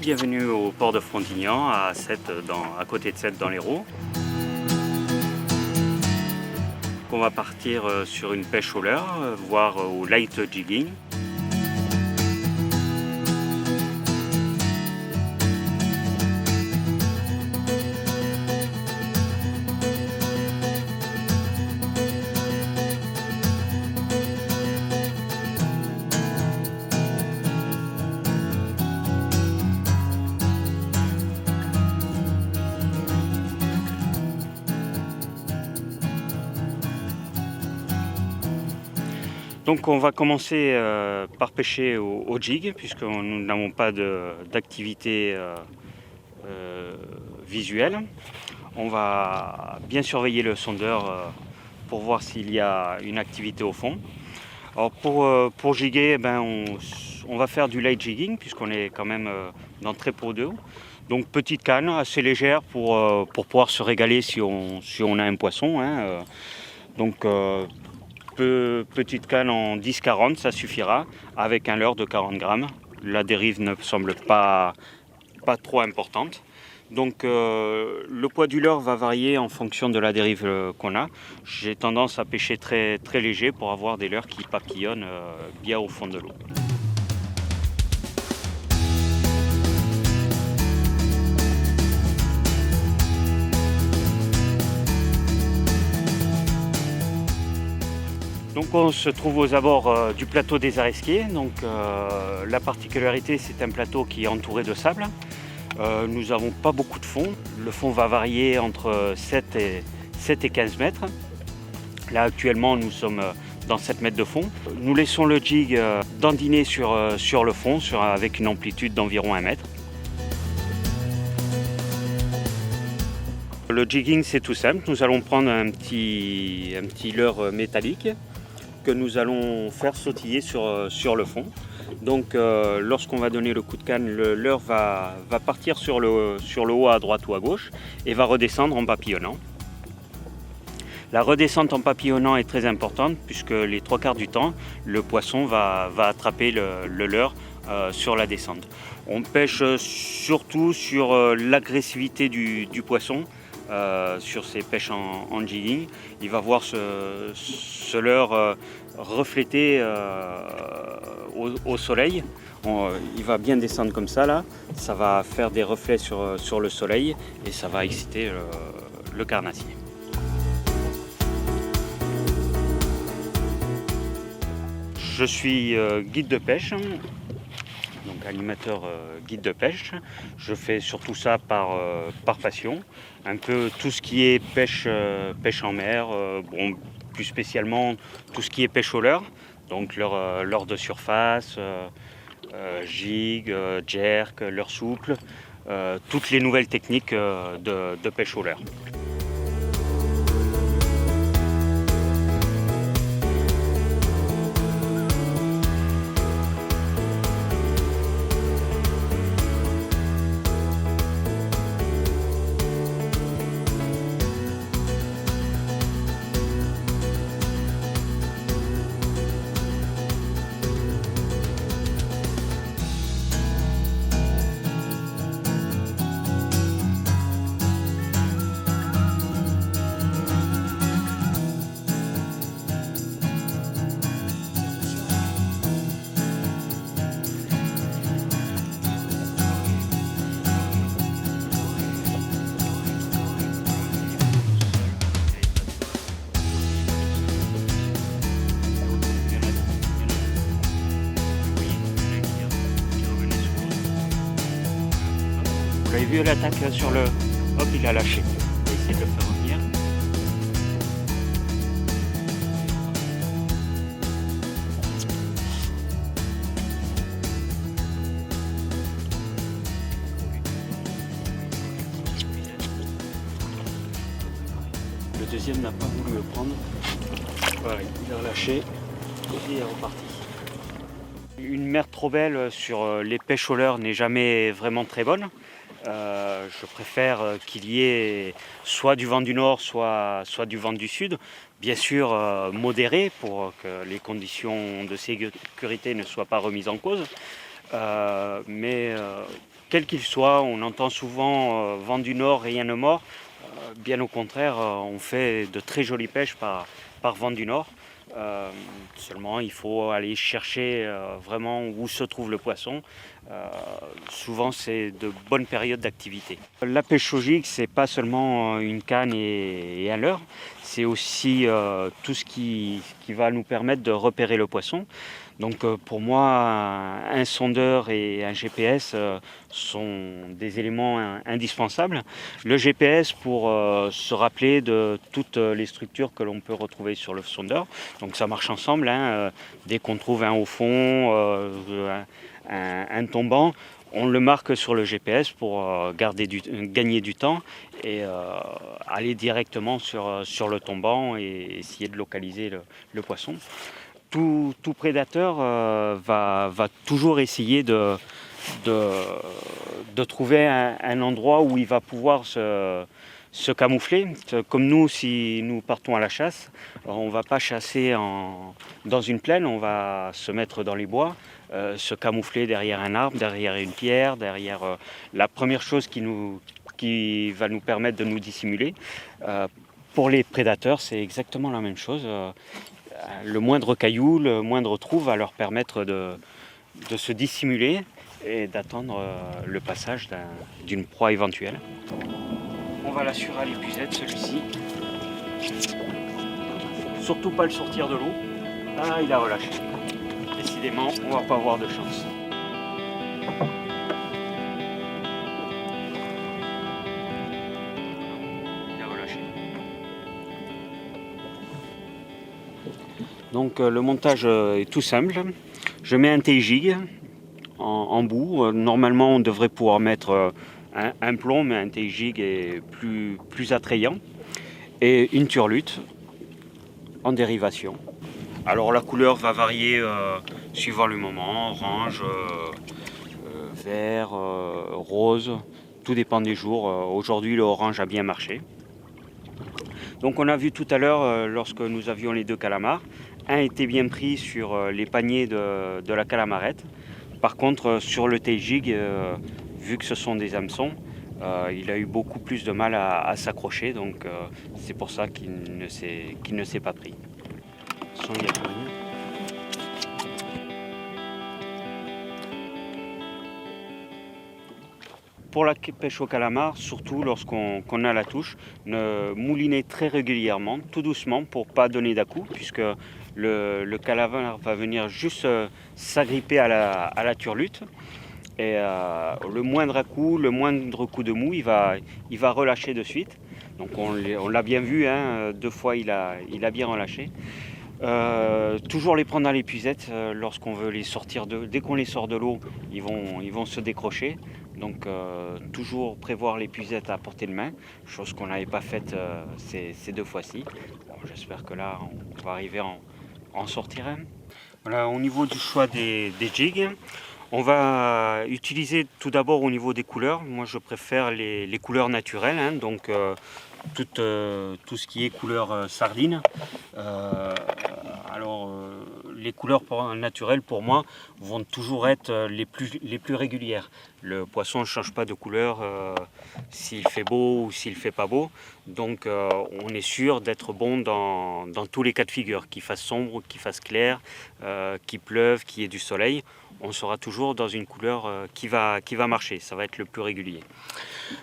Bienvenue au port de Frontignan, à côté de Sète dans l'Hérault. On va partir sur une pêche au leurre, voire au light jigging. Donc on va commencer par pêcher au jig, puisque nous n'avons pas d'activité visuelle. On va bien surveiller le sondeur pour voir s'il y a une activité au fond. Alors pour jiguer, on va faire du light jigging, puisqu'on est quand même dans très peu d'eau. Donc petite canne, assez légère pour pouvoir se régaler si on a un poisson. Petite canne en 10-40, ça suffira, avec un leurre de 40 grammes. La dérive ne semble pas trop importante. Donc le poids du leurre va varier en fonction de la dérive qu'on a. J'ai tendance à pêcher très, très léger pour avoir des leurres qui papillonnent bien au fond de l'eau. Donc on se trouve aux abords du plateau des Aresquiers. Donc la particularité, c'est un plateau qui est entouré de sable. Nous n'avons pas beaucoup de fond. Le fond va varier entre 7 et 15 mètres. Là actuellement nous sommes dans 7 mètres de fond. Nous laissons le jig dandiner sur le fond avec une amplitude d'environ 1 mètre. Le jigging, c'est tout simple. Nous allons prendre un petit leurre métallique que nous allons faire sautiller sur le fond. Donc lorsqu'on va donner le coup de canne, le leurre va partir sur le haut à droite ou à gauche et va redescendre en papillonnant. La redescente en papillonnant est très importante puisque les 3/4 du temps, le poisson va attraper le leurre sur la descente. On pêche surtout sur l'agressivité du poisson. Sur ces pêches en jigging, il va voir ce leurre refléter au soleil. Il va bien descendre comme ça là, ça va faire des reflets sur le soleil et ça va exciter le carnassier. Je suis guide de pêche. Donc animateur guide de pêche. Je fais surtout ça par passion. Un peu tout ce qui est pêche en mer, plus spécialement tout ce qui est pêche au leurre, donc leurre de surface, jig, jerk, leurre souple, toutes les nouvelles techniques de pêche au leurre. Vous avez vu l'attaque sur le... Hop, il a lâché. On va essayer de le faire revenir. Le deuxième n'a pas voulu le prendre. Voilà, il a relâché et il est reparti. Une mer trop belle sur les pêches au leurre n'est jamais vraiment très bonne. Je préfère qu'il y ait soit du vent du nord, soit du vent du sud. Bien sûr modéré pour que les conditions de sécurité ne soient pas remises en cause. Mais quel qu'il soit. On entend souvent vent du nord, rien ne mord. Bien au contraire, on fait de très jolies pêches par vent du nord. Seulement, il faut aller chercher vraiment où se trouve le poisson. Souvent, c'est de bonnes périodes d'activité. La pêche au gig, c'est pas seulement une canne et un leurre, c'est aussi tout ce qui va nous permettre de repérer le poisson. Donc pour moi, un sondeur et un GPS sont des éléments indispensables. Le GPS pour se rappeler de toutes les structures que l'on peut retrouver sur le sondeur. Donc ça marche ensemble, hein. Dès qu'on trouve un haut fond, un tombant, on le marque sur le GPS pour gagner du temps et aller directement sur le tombant et essayer de localiser le poisson. Tout prédateur va toujours essayer de trouver un endroit où il va pouvoir se camoufler. Comme nous, si nous partons à la chasse, on ne va pas chasser dans une plaine, on va se mettre dans les bois, se camoufler derrière un arbre, derrière une pierre, derrière la première chose qui va nous permettre de nous dissimuler. Pour les prédateurs, c'est exactement la même chose. Le moindre caillou, le moindre trou va leur permettre de se dissimuler et d'attendre le passage d'une proie éventuelle. On va l'assurer à l'épuisette, celui-ci. Surtout pas le sortir de l'eau. Ah, il a relâché. Décidément, on va pas avoir de chance. Il a relâché. Donc le montage est tout simple. Je mets un T-jig en bout. Normalement, on devrait pouvoir mettre un plomb, mais un T-jig est plus attrayant. Et une turlute en dérivation. Alors la couleur va varier suivant le moment, orange, vert, rose, tout dépend des jours. Aujourd'hui, le orange a bien marché. Donc on a vu tout à l'heure, lorsque nous avions les deux calamars, un était bien pris sur les paniers de la calamarette. Par contre, sur le T-jig, vu que ce sont des hameçons, il a eu beaucoup plus de mal à s'accrocher, donc c'est pour ça qu'il ne s'est pas pris. De toute façon, il y a plus rien. Pour la pêche au calamar, surtout lorsqu'on a la touche, mouliner très régulièrement, tout doucement pour ne pas donner d'à-coups, puisque le calamar va venir juste s'agripper à la turlute. Et le moindre à-coup, le moindre coup de mou, il va relâcher de suite. Donc on l'a bien vu, hein, 2 fois il a bien relâché. Toujours les prendre à l'épuisette lorsqu'on veut les sortir dès qu'on les sort de l'eau, ils vont se décrocher. Donc toujours prévoir l'épuisette à portée de main, chose qu'on n'avait pas faite ces 2 fois-ci. Bon, j'espère que là on va arriver à en sortir un. Voilà, au niveau du choix des jigs, on va utiliser tout d'abord au niveau des couleurs. Moi je préfère les couleurs naturelles, hein, donc tout ce qui est couleur sardine. Les couleurs naturelles pour moi vont toujours être les plus régulières. Le poisson ne change pas de couleur s'il fait beau ou s'il fait pas beau. Donc on est sûr d'être bon dans tous les cas de figure, qu'il fasse sombre, qu'il fasse clair, qu'il pleuve, qu'il y ait du soleil. On sera toujours dans une couleur qui va marcher, ça va être le plus régulier.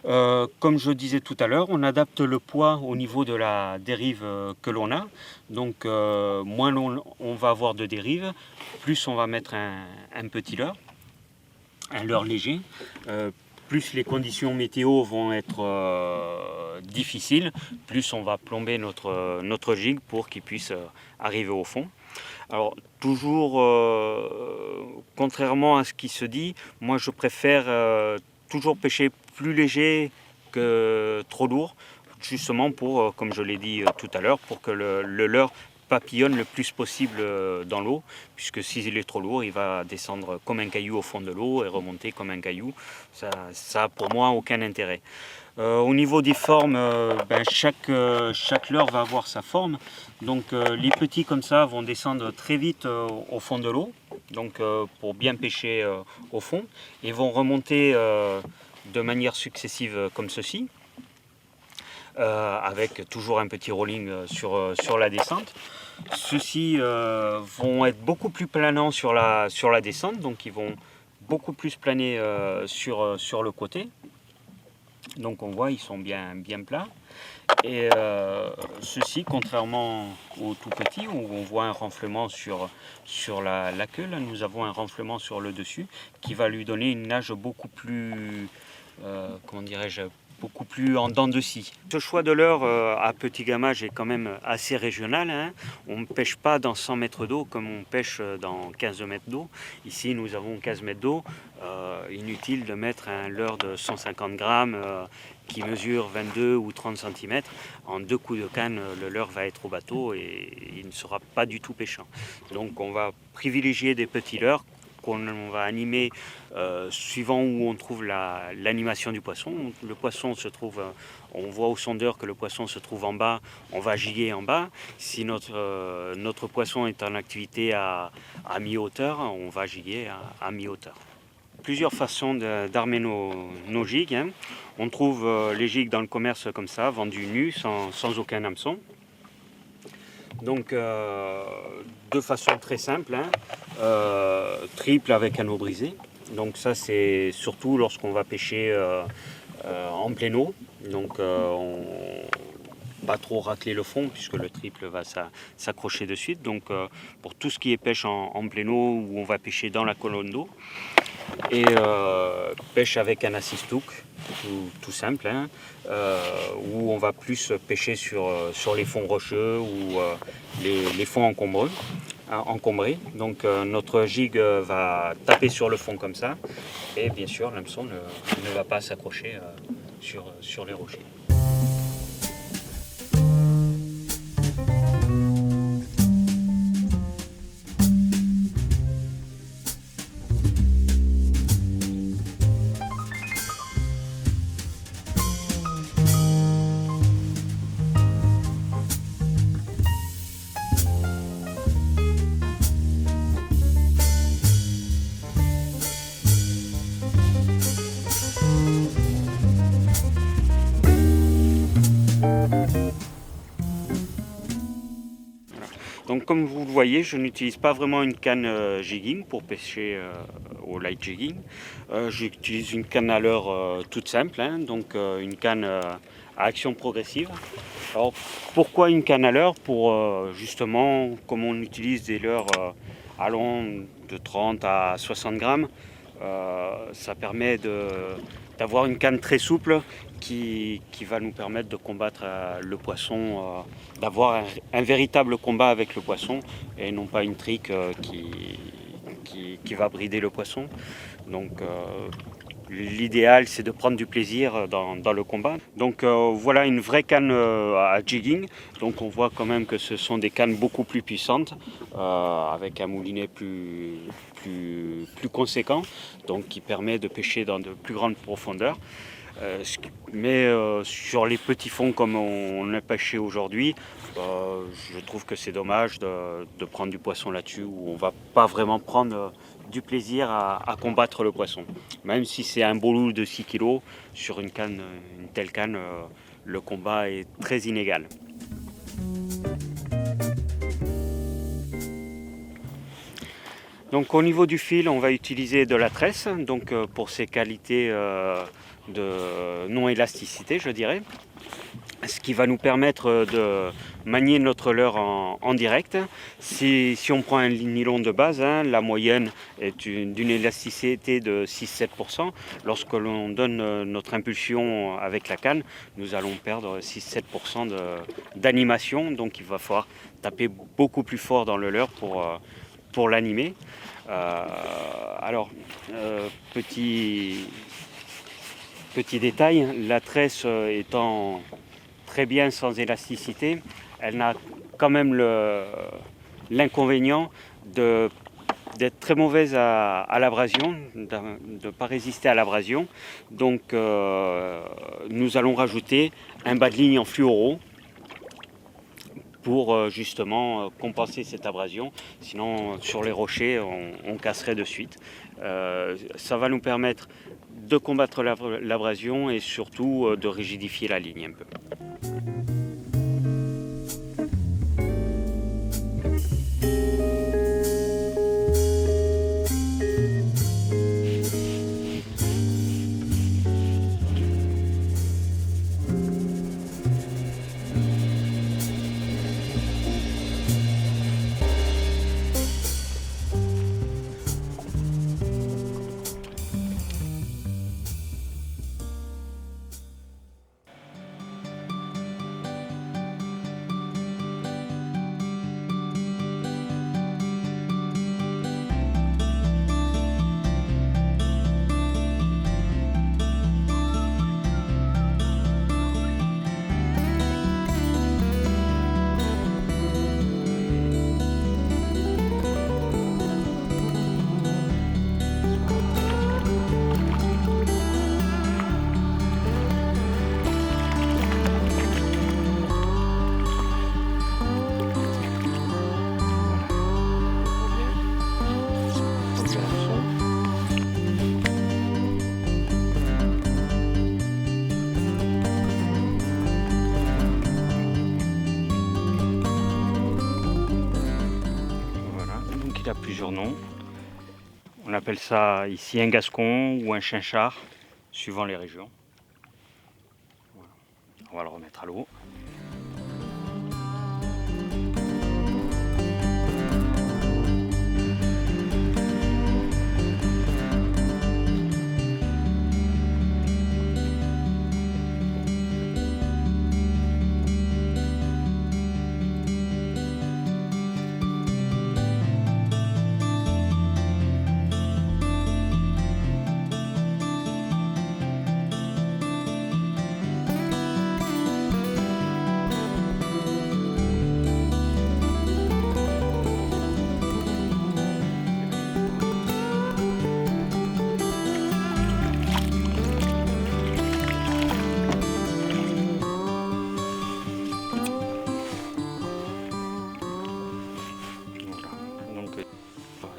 Comme je disais tout à l'heure, on adapte le poids au niveau de la dérive que l'on a. Donc moins on va avoir de dérive, plus on va mettre un petit leurre, un leurre léger. Plus les conditions météo vont être difficiles, plus on va plomber notre jig pour qu'il puisse arriver au fond. Alors toujours, contrairement à ce qui se dit, moi je préfère toujours pêcher plus léger que trop lourd, justement pour, comme je l'ai dit tout à l'heure, pour que le leurre papillonne le plus possible dans l'eau, puisque s'il est trop lourd, il va descendre comme un caillou au fond de l'eau et remonter comme un caillou. Ça a pour moi aucun intérêt. Au niveau des formes, chaque leurre va avoir sa forme. Donc les petits comme ça vont descendre très vite au fond de l'eau. donc pour bien pêcher au fond, et vont remonter de manière successive comme ceci, avec toujours un petit rolling sur la descente. Ceux-ci vont être beaucoup plus planants sur la descente, donc ils vont beaucoup plus planer sur le côté. Donc on voit, ils sont bien plats. Et ceci, contrairement aux tout petits, où on voit un renflement sur la queue, là nous avons un renflement sur le dessus qui va lui donner une nage beaucoup plus, comment dirais-je, beaucoup plus en dents de scie. Ce choix de leurre à petit gamage est quand même assez régional, hein. On ne pêche pas dans 100 mètres d'eau comme on pêche dans 15 mètres d'eau. Ici nous avons 15 mètres d'eau. Inutile de mettre un leurre de 150 grammes qui mesure 22 ou 30 cm. En 2 coups de canne, le leurre va être au bateau et il ne sera pas du tout pêchant. Donc on va privilégier des petits leurres qu'on va animer suivant où on trouve l'animation du poisson. Le poisson se trouve, on voit au sondeur que le poisson se trouve en bas, on va giguer en bas. Si notre poisson est en activité à mi-hauteur, on va giguer à mi-hauteur. Plusieurs façons d'armer nos gigs, hein. On trouve les gigs dans le commerce comme ça, vendus nus, sans aucun hameçon. Donc de façon très simple, hein. Triple avec anneau brisé. Donc ça c'est surtout lorsqu'on va pêcher en pleine eau. Donc pas trop racler le fond puisque le triple va s'accrocher de suite. Donc pour tout ce qui est pêche en pleine eau où on va pêcher dans la colonne d'eau. Et pêche avec un assist-hook, tout simple, hein, où on va plus pêcher sur les fonds rocheux ou les fonds encombrés. Donc notre jig va taper sur le fond comme ça, et bien sûr l'hameçon ne va pas s'accrocher sur les rochers. Donc comme vous le voyez, je n'utilise pas vraiment une canne jigging pour pêcher au light jigging. J'utilise une canne à leurre toute simple, hein, donc une canne à action progressive. Alors pourquoi une canne à leurre? Pour justement, comme on utilise des leurres allant de 30 à 60 grammes, ça permet d'avoir une canne très souple qui va nous permettre de combattre le poisson, d'avoir un véritable combat avec le poisson et non pas une trique qui va brider le poisson. Donc l'idéal c'est de prendre du plaisir dans le combat. Donc voilà une vraie canne à jigging. Donc on voit quand même que ce sont des cannes beaucoup plus puissantes avec un moulinet plus conséquent, donc qui permet de pêcher dans de plus grandes profondeurs. Mais sur les petits fonds comme on a pêché aujourd'hui, je trouve que c'est dommage de prendre du poisson là-dessus où on va pas vraiment prendre du plaisir à combattre le poisson. Même si c'est un beau loup de 6 kg, sur une telle canne, le combat est très inégal. Donc au niveau du fil, on va utiliser de la tresse, donc pour ses qualités de non-élasticité, je dirais. Ce qui va nous permettre de manier notre leurre en direct. Si on prend un nylon de base, hein, la moyenne est d'une élasticité de 6-7%. Lorsque l'on donne notre impulsion avec la canne, nous allons perdre 6-7% d'animation. Donc il va falloir taper beaucoup plus fort dans le leurre pour l'animer. Petit détail, la tresse étant très bien sans élasticité, elle n'a quand même l'inconvénient d'être très mauvaise à l'abrasion, de ne pas résister à l'abrasion. Donc nous allons rajouter un bas de ligne en fluoro pour justement compenser cette abrasion. Sinon, sur les rochers, on casserait de suite. Ça va nous permettre de combattre l'abrasion et surtout de rigidifier la ligne un peu. Il a plusieurs noms. On appelle ça ici un gascon ou un chinchard, suivant les régions. Voilà. On va le remettre à l'eau.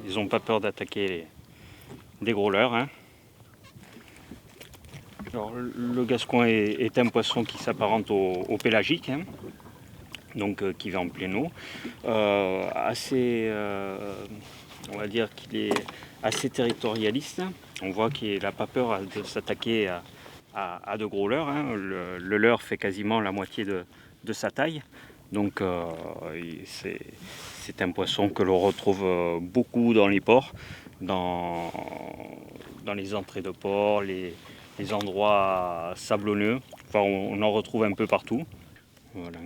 Ils n'ont pas peur d'attaquer des gros leurres. Hein. Alors, le gascon est un poisson qui s'apparente au pélagique, hein, donc qui va en pleine eau. On va dire qu'il est assez territorialiste. On voit qu'il n'a pas peur de s'attaquer à de gros leurres. Hein. Le leurre fait quasiment la moitié de sa taille. Donc c'est un poisson que l'on retrouve beaucoup dans les ports, dans les entrées de port, les endroits sablonneux. Enfin, on en retrouve un peu partout. Voilà.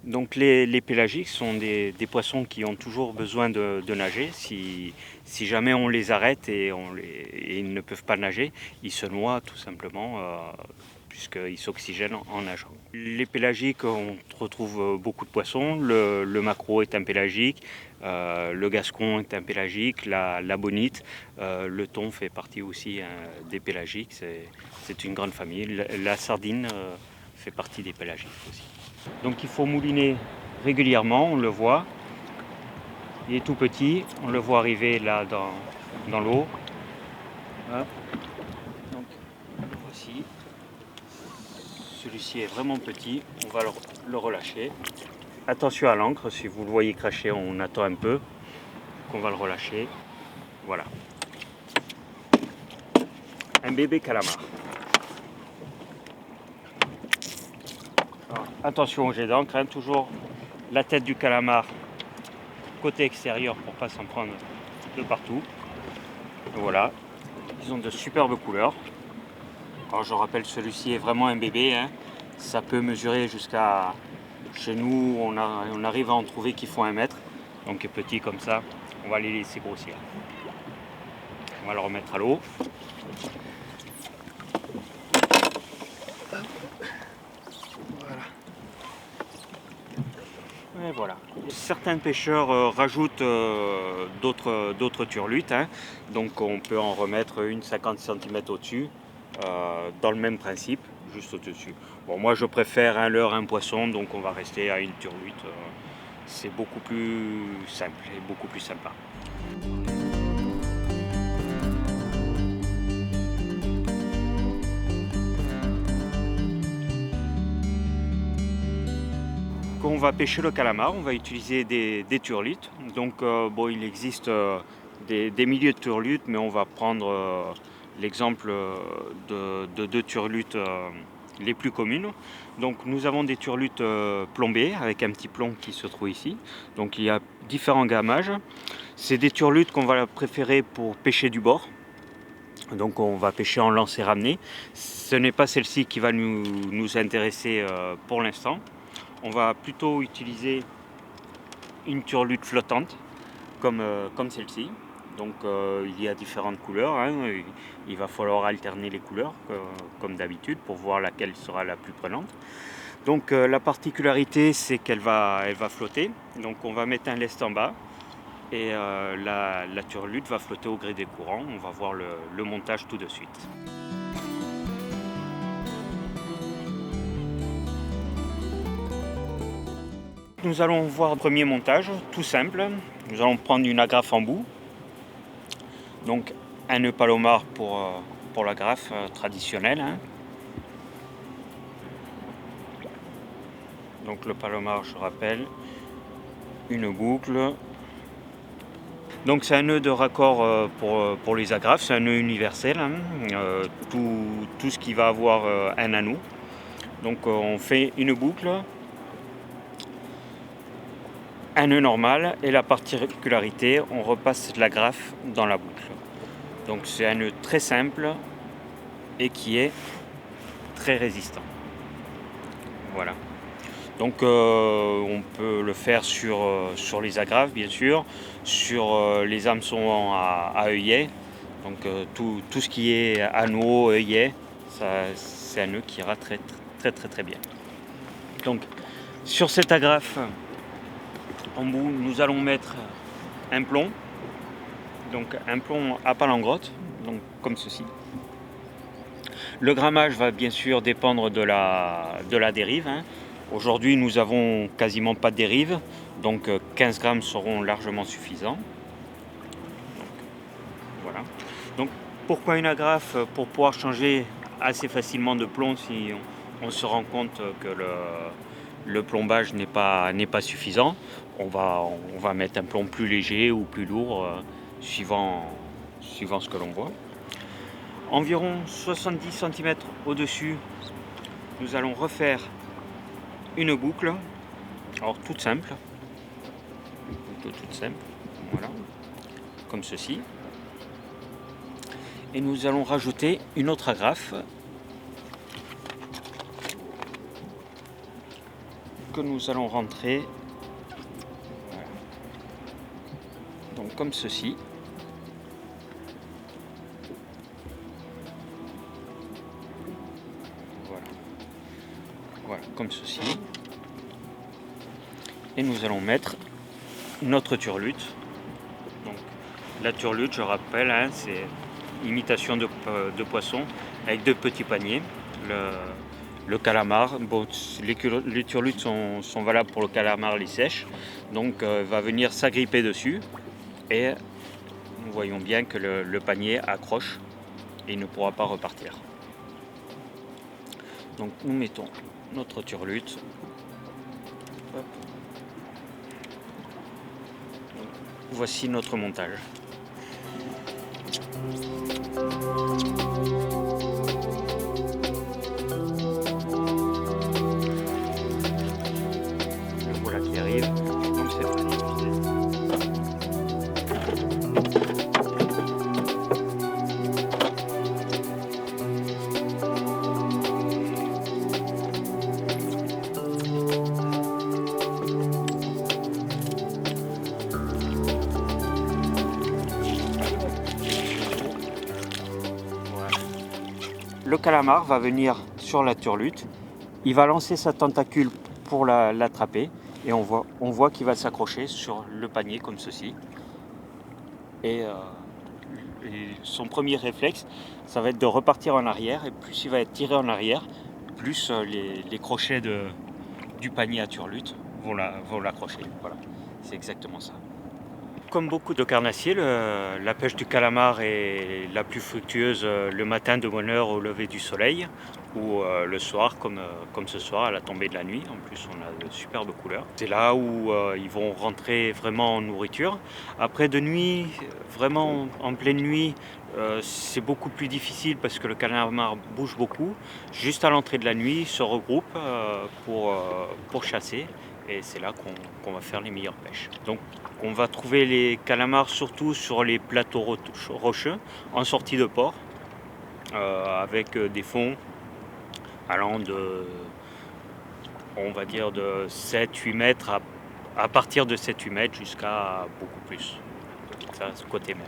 Donc les pélagiques sont des poissons qui ont toujours besoin de nager. Si jamais on les arrête et ils ne peuvent pas nager, ils se noient tout simplement. Puisqu'ils s'oxygènent en nageant. Les pélagiques, on retrouve beaucoup de poissons. Le maquereau est un pélagique, le gascon est un pélagique, la bonite, le thon fait partie aussi des pélagiques. C'est une grande famille. La sardine fait partie des pélagiques aussi. Donc il faut mouliner régulièrement, on le voit. Il est tout petit, on le voit arriver là dans l'eau. Donc voici. Celui-ci est vraiment petit, on va le relâcher. Attention à l'encre, si vous le voyez cracher, on attend un peu, qu'on va le relâcher. Voilà. Un bébé calamar. Alors, attention au jet d'encre, hein, toujours la tête du calamar côté extérieur pour ne pas s'en prendre de partout. Voilà, ils ont de superbes couleurs. Alors je rappelle, celui-ci est vraiment un bébé, hein. Ça peut mesurer jusqu'à... Chez nous, on arrive à en trouver qui font 1 mètre. Donc petit comme ça, on va les laisser grossir. On va le remettre à l'eau. Voilà. Et voilà. Certains pêcheurs rajoutent d'autres turlutes, hein. Donc on peut en remettre une 50 cm au-dessus, dans le même principe. juste au-dessus. Bon, moi je préfère un leurre, un poisson, donc on va rester à une turlute. C'est beaucoup plus simple et beaucoup plus sympa. Quand on va pêcher le calamar, on va utiliser des turlutes. Donc bon, il existe des milliers de turlutes, mais on va prendre l'exemple de deux turlutes les plus communes. Donc nous avons des turlutes plombées avec un petit plomb qui se trouve ici. Donc il y a différents gammages. C'est des turlutes qu'on va préférer pour pêcher du bord. Donc on va pêcher en lancer ramené. Ce n'est pas celle-ci qui va nous intéresser pour l'instant. On va plutôt utiliser une turlute flottante comme celle-ci. Donc il y a différentes couleurs, hein. Il va falloir alterner les couleurs comme d'habitude pour voir laquelle sera la plus prenante. Donc la particularité, c'est qu'elle va flotter. Donc on va mettre un lest en bas et la turlute va flotter au gré des courants. On va voir le montage tout de suite. Nous allons voir le premier montage, tout simple. Nous allons prendre une agrafe en bout. Donc un nœud palomar pour l'agrafe traditionnelle, hein. Donc le palomar, je rappelle, une boucle. Donc c'est un nœud de raccord pour les agrafes, c'est un nœud universel, hein. Tout ce qui va avoir un anneau. Donc on fait une boucle, un nœud normal, et la particularité, on repasse l'agrafe dans la boucle. Donc c'est un nœud très simple et qui est très résistant. Voilà. Donc on peut le faire sur les agrafes bien sûr, sur les hameçons à œillet. Donc tout ce qui est anneau, œillet, c'est un nœud qui ira très bien. Donc sur cette agrafe en bout, nous allons mettre un plomb. Donc un plomb à palangrotte, donc comme ceci. Le grammage va bien sûr dépendre de la dérive, hein. Aujourd'hui nous avons quasiment pas de dérive, donc 15 grammes seront largement suffisants. Donc, voilà. Donc pourquoi une agrafe? Pour pouvoir changer assez facilement de plomb si on se rend compte que le plombage n'est pas suffisant. On va mettre un plomb plus léger ou plus lourd suivant ce que l'on voit. Environ 70 cm au-dessus, nous allons refaire une boucle, alors toute simple, voilà, comme ceci. Et nous allons rajouter une autre agrafe que nous allons rentrer, voilà, donc comme ceci. Voilà, comme ceci. Et nous allons mettre notre turlute. Donc, la turlute, je rappelle, hein, c'est imitation de poisson avec deux petits paniers. Le calamar, bon, les turlutes sont valables pour le calamar, les sèches. Donc, va venir s'agripper dessus. Et nous voyons bien que le panier accroche et il ne pourra pas repartir. Donc, nous mettons notre turlute. Hop. Voici notre montage. Le voilà qui arrive. Donc c'est parti. Le calamar va venir sur la turlute, il va lancer sa tentacule pour l'attraper et on voit qu'il va s'accrocher sur le panier comme ceci. Et son premier réflexe, ça va être de repartir en arrière, et plus il va être tiré en arrière, plus les crochets du panier à turlute vont l'accrocher. Voilà, c'est exactement ça. Comme beaucoup de carnassiers, la pêche du calamar est la plus fructueuse le matin de bonne heure au lever du soleil ou le soir comme ce soir à la tombée de la nuit. En plus on a de superbes couleurs. C'est là où ils vont rentrer vraiment en nourriture. Après de nuit, vraiment en pleine nuit, c'est beaucoup plus difficile parce que le calamar bouge beaucoup. Juste à l'entrée de la nuit, ils se regroupent pour chasser. Et c'est là qu'on va faire les meilleures pêches. Donc on va trouver les calamars surtout sur les plateaux rocheux en sortie de port avec des fonds allant on va dire de 7-8 mètres à partir de 7-8 mètres jusqu'à beaucoup plus. Ça, c'est côté mer.